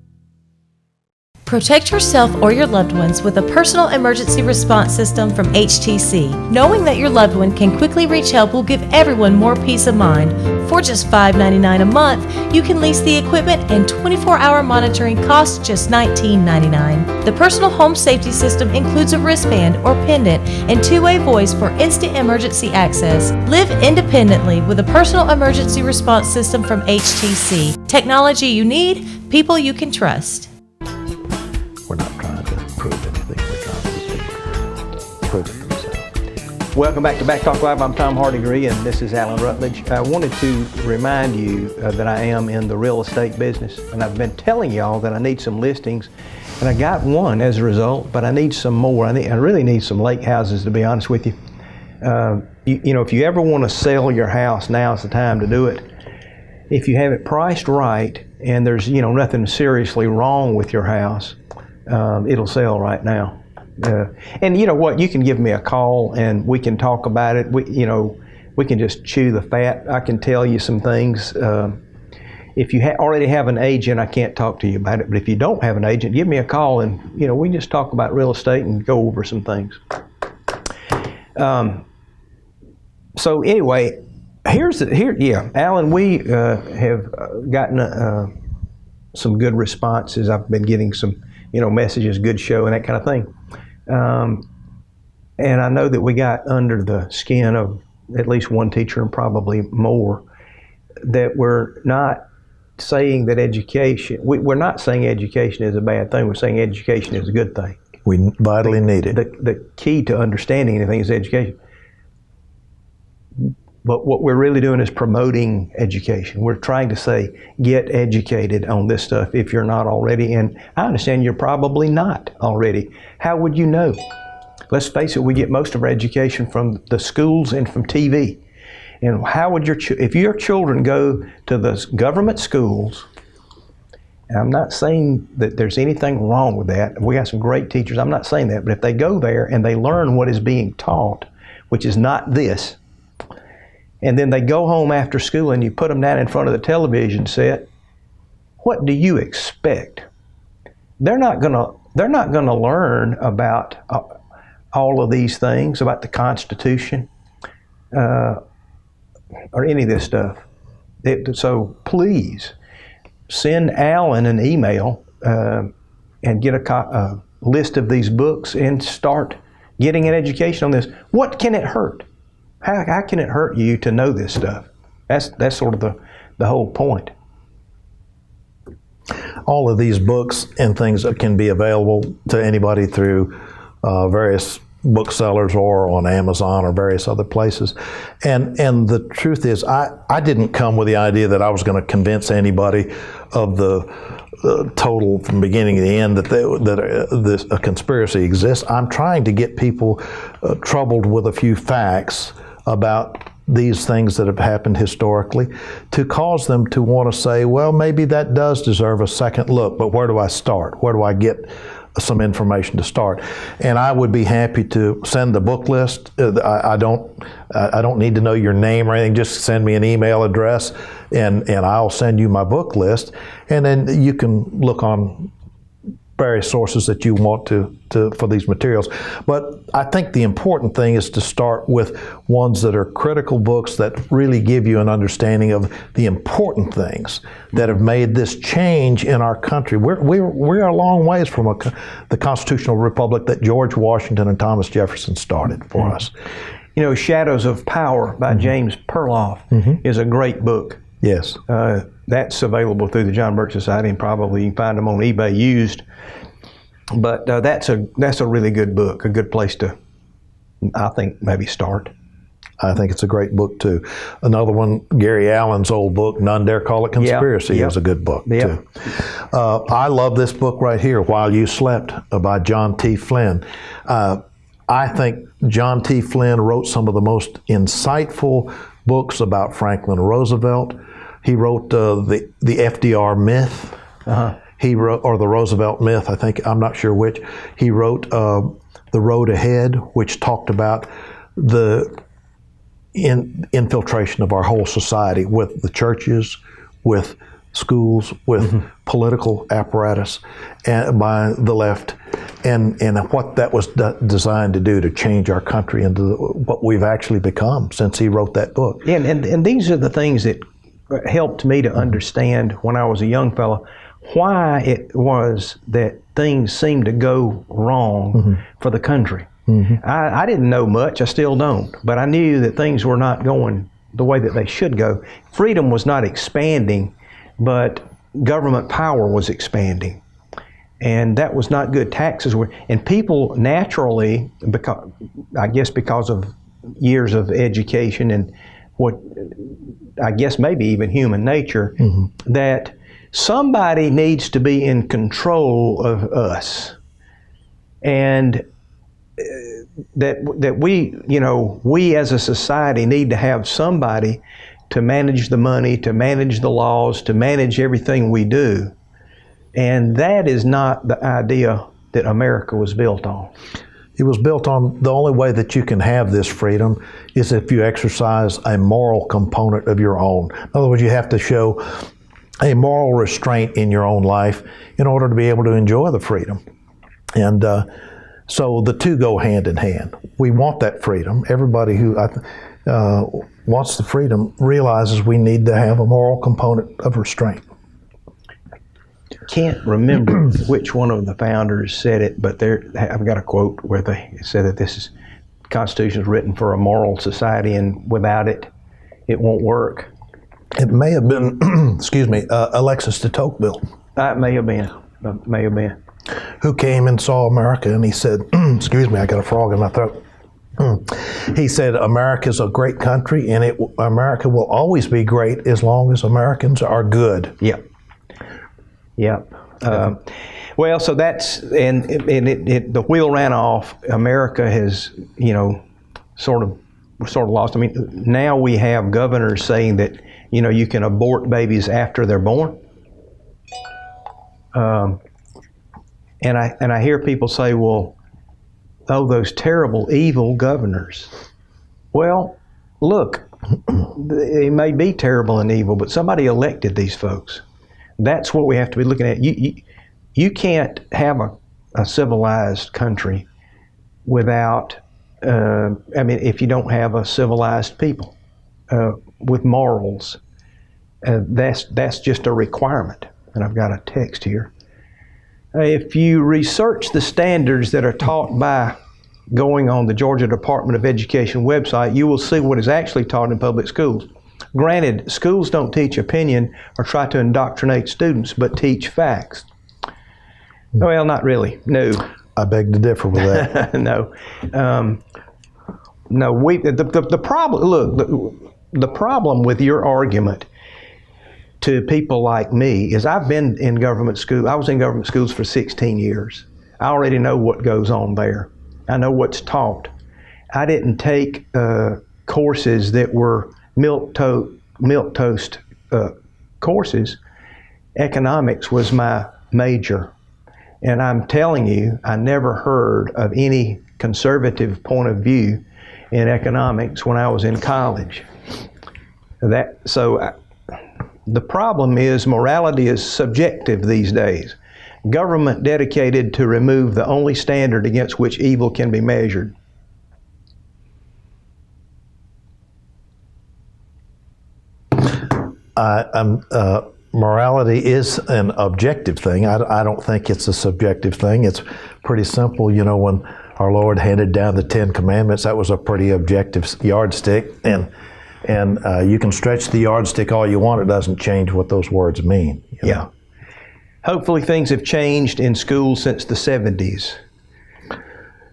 Protect yourself or your loved ones with a personal emergency response system from HTC. Knowing that your loved one can quickly reach help will give everyone more peace of mind. For just $5.99 a month, you can lease the equipment and 24-hour monitoring costs just $19.99. The personal home safety system includes a wristband or pendant and two-way voice for instant emergency access. Live independently with a personal emergency response system from HTC. Technology you need, people you can trust. We're not trying to prove anything. We're trying to prove it themselves. Welcome back to Backtalk Live. I'm Tom Hardigree, and this is Alan Rutledge. I wanted to remind you that I am in the real estate business, and I've been telling y'all that I need some listings, and I got one as a result, but I need some more. I really need some lake houses, to be honest with you. If you ever want to sell your house, now's the time to do it. If you have it priced right, and there's nothing seriously wrong with your house, it'll sell right now. And you know what? You can give me a call and we can talk about it. We can just chew the fat. I can tell you some things. If you already have an agent, I can't talk to you about it. But if you don't have an agent, give me a call and we can just talk about real estate and go over some things. So anyway, Alan, we have gotten some good responses. I've been getting some messages, good show, and that kind of thing. And I know that we got under the skin of at least one teacher and probably more, that we're not saying that we're not saying education is a bad thing. We're saying education is a good thing. We vitally need it. The key to understanding anything is education. But what we're really doing is promoting education. We're trying to say, get educated on this stuff if you're not already. And I understand you're probably not already. How would you know? Let's face it, we get most of our education from the schools and from TV. And how would if your children go to the government schools, and I'm not saying that there's anything wrong with that. We got some great teachers. I'm not saying that. But if they go there and they learn what is being taught, which is not this, and then they go home after school and you put them down in front of the television set, what do you expect? They're not gonna learn about all of these things, about the Constitution, or any of this stuff. So please send Alan an email and get a list of these books and start getting an education on this. What can it hurt? How can it hurt you to know this stuff? That's sort of the whole point. All of these books and things can be available to anybody through various booksellers or on Amazon or various other places. And the truth is, I didn't come with the idea that I was going to convince anybody of the total from beginning to the end that a conspiracy exists. I'm trying to get people troubled with a few facts about these things that have happened historically to cause them to want to say, well, maybe that does deserve a second look, but where do I start? Where do I get some information to start? And I would be happy to send the book list. I don't need to know your name or anything. Just send me an email address and I'll send you my book list. And then you can look on various sources that you want to for these materials. But I think the important thing is to start with ones that are critical books that really give you an understanding of the important things that have made this change in our country. We're a long ways from the constitutional republic that George Washington and Thomas Jefferson started for us. You know, Shadows of Power by James Perloff is a great book. Yes. That's available through the John Birch Society, and probably you can find them on eBay used. But that's a really good book, a good place to, I think, maybe start. I think it's a great book, too. Another one, Gary Allen's old book, None Dare Call It Conspiracy, is a good book, too. I love this book right here, While You Slept, by John T. Flynn. I think John T. Flynn wrote some of the most insightful books about Franklin Roosevelt. He wrote the FDR myth. He wrote, or the Roosevelt myth, I think, I'm not sure which. He wrote The Road Ahead, which talked about the infiltration of our whole society with the churches, with schools, with political apparatus and by the left, and what that was designed to do to change our country into what we've actually become since he wrote that book. And these are the things that helped me to understand when I was a young fellow why it was that things seemed to go wrong for the country. I didn't know much, I still don't, but I knew that things were not going the way that they should go. Freedom was not expanding, but government power was expanding. And that was not good. Taxes were, and people naturally, because of years of education and what, I guess maybe even human nature, that somebody needs to be in control of us. And that we as a society need to have somebody to manage the money, to manage the laws, to manage everything we do. And that is not the idea that America was built on. It was built on the only way that you can have this freedom is if you exercise a moral component of your own. In other words, you have to show a moral restraint in your own life in order to be able to enjoy the freedom. And so the two go hand in hand. We want that freedom. Everybody who wants the freedom realizes we need to have a moral component of restraint. Can't remember which one of the founders said it, but I've got a quote where they said that the Constitution is written for a moral society, and without it, it won't work. It may have been, Alexis de Tocqueville. It may have been. Who came and saw America, and he said, excuse me, I got a frog in my throat. He said, America's a great country, and America will always be great as long as Americans are good. Yep. Well, so that's, and the wheel ran off. America has, sort of lost. I mean, now we have governors saying that, you can abort babies after they're born. And I hear people say, well, oh, those terrible, evil governors. Well, look, they may be terrible and evil, but somebody elected these folks. That's what we have to be looking at. You can't have a civilized country without, if you don't have a civilized people with morals. That's just a requirement. And I've got a text here. If you research the standards that are taught by going on the Georgia Department of Education website, you will see what is actually taught in public schools. Granted, schools don't teach opinion or try to indoctrinate students, but teach facts. Well, not really. No. I beg to differ with that. No. The problem. Look, the problem with your argument to people like me is I've been in government school. I was in government schools for 16 years. I already know what goes on there. I know what's taught. I didn't take courses that were milquetoast courses. Economics was my major. And I'm telling you, I never heard of any conservative point of view in economics when I was in college. The problem is morality is subjective these days. Government dedicated to remove the only standard against which evil can be measured. Morality is an objective thing. I don't think it's a subjective thing. It's pretty simple. You know, when our Lord handed down the 10 Commandments, that was a pretty objective yardstick. And you can stretch the yardstick all you want. It doesn't change what those words mean. You know? Hopefully things have changed in schools since the 70s.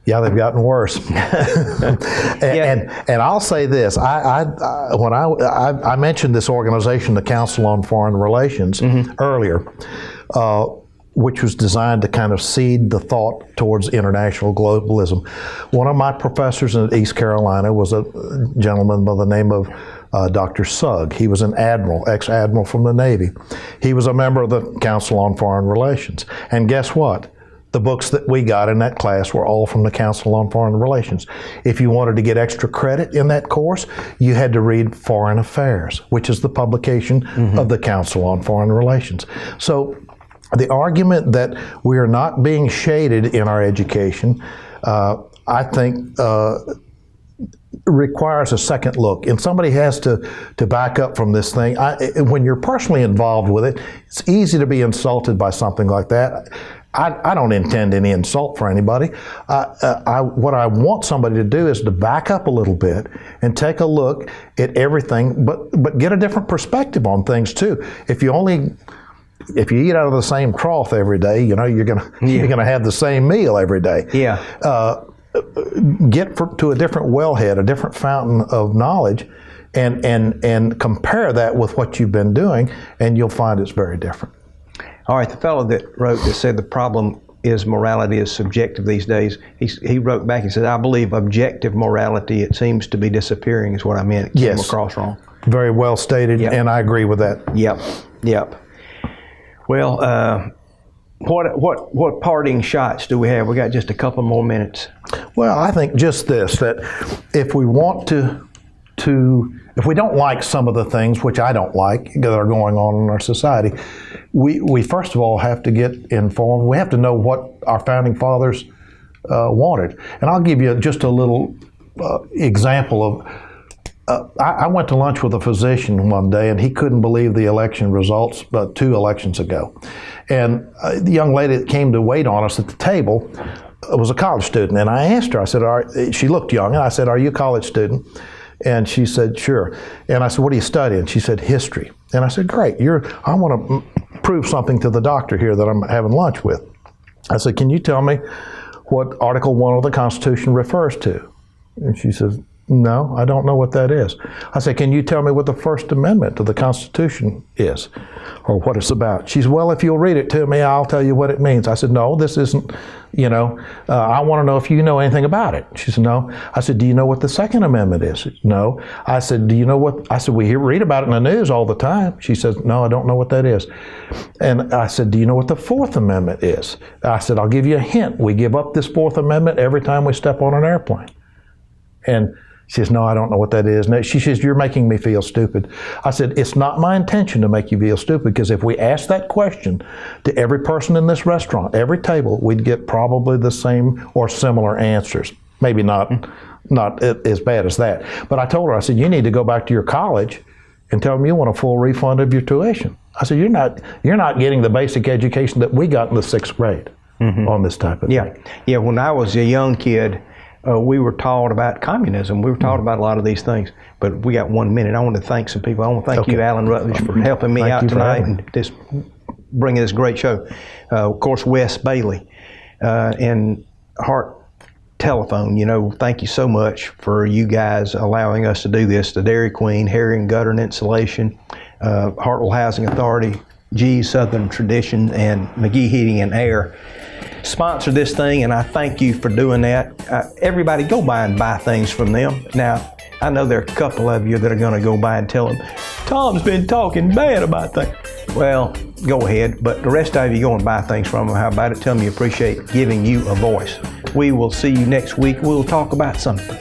Yeah, they've gotten worse. and I'll say this: when I mentioned this organization, the Council on Foreign Relations, earlier, which was designed to kind of seed the thought towards international globalism. One of my professors in East Carolina was a gentleman by the name of Dr. Sugg. He was an admiral, ex-admiral from the Navy. He was a member of the Council on Foreign Relations. And guess what? The books that we got in that class were all from the Council on Foreign Relations. If you wanted to get extra credit in that course, you had to read Foreign Affairs, which is the publication of the Council on Foreign Relations. So the argument that we are not being shaded in our education, I think, requires a second look, and somebody has to back up from this thing. When you're personally involved with it, it's easy to be insulted by something like that. I don't intend any insult for anybody. What I want somebody to do is to back up a little bit and take a look at everything, but get a different perspective on things too. If you eat out of the same trough every day, you know, you're gonna have the same meal every day. Get to a different wellhead, a different fountain of knowledge, and compare that with what you've been doing, and you'll find it's very different. All right, the fellow that wrote that said the problem is morality is subjective these days, he wrote back and said, I believe objective morality, it seems to be disappearing is what I meant. It came across wrong. Very well stated, and I agree with that. Yep. Well, what parting shots do we have? We got just a couple more minutes. Well, I think just this, that if we want if we don't like some of the things, which I don't like, that are going on in our society, we first of all have to get informed. We have to know what our founding fathers wanted. And I'll give you just a little example of, I went to lunch with a physician one day, and he couldn't believe the election results 2 elections ago. And the young lady that came to wait on us at the table was a college student. And I asked her, I said, she looked young, and I said, are you a college student? And she said, sure. And I said, what are you studying? She said, history. And I said, great. I want to prove something to the doctor here that I'm having lunch with. I said, can you tell me what Article 1 of the Constitution refers to? And she says, no, I don't know what that is. I said, can you tell me what the First Amendment to the Constitution is, or what it's about? She said, well, if you'll read it to me, I'll tell you what it means. I said, no, this isn't, I want to know if you know anything about it. She said, no. I said, do you know what the Second Amendment is? No. I said, do you know what, I said, we read about it in the news all the time. She says, no, I don't know what that is. And I said, do you know what the Fourth Amendment is? I said, I'll give you a hint. We give up this Fourth Amendment every time we step on an airplane. And she says, no, I don't know what that is. No, she says, you're making me feel stupid. I said, it's not my intention to make you feel stupid, because if we ask that question to every person in this restaurant, every table, we'd get probably the same or similar answers. Maybe not as bad as that. But I told her, I said, you need to go back to your college and tell them you want a full refund of your tuition. I said, you're not getting the basic education that we got in the 6th grade on this type of thing. Yeah, when I was a young kid, we were taught about communism. We were taught about a lot of these things. But we got 1 minute. I want to thank some people. I want to thank you, Alan Rutledge, for helping me out tonight and just bringing this great show. Of course, Wes Bailey and Hart Telephone. Thank you so much for you guys allowing us to do this. The Dairy Queen, Herring, Gutter, and Insulation, Hartwell Housing Authority, G's Southern Tradition, and McGee Heating and Air sponsor this thing, and I thank you for doing that. Everybody go by and buy things from them. Now, I know there are a couple of you that are going to go by and tell them, Tom's been talking bad about things. Well, go ahead, but the rest of you go and buy things from them. How about it? Tell them you appreciate giving you a voice. We will see you next week. We'll talk about something.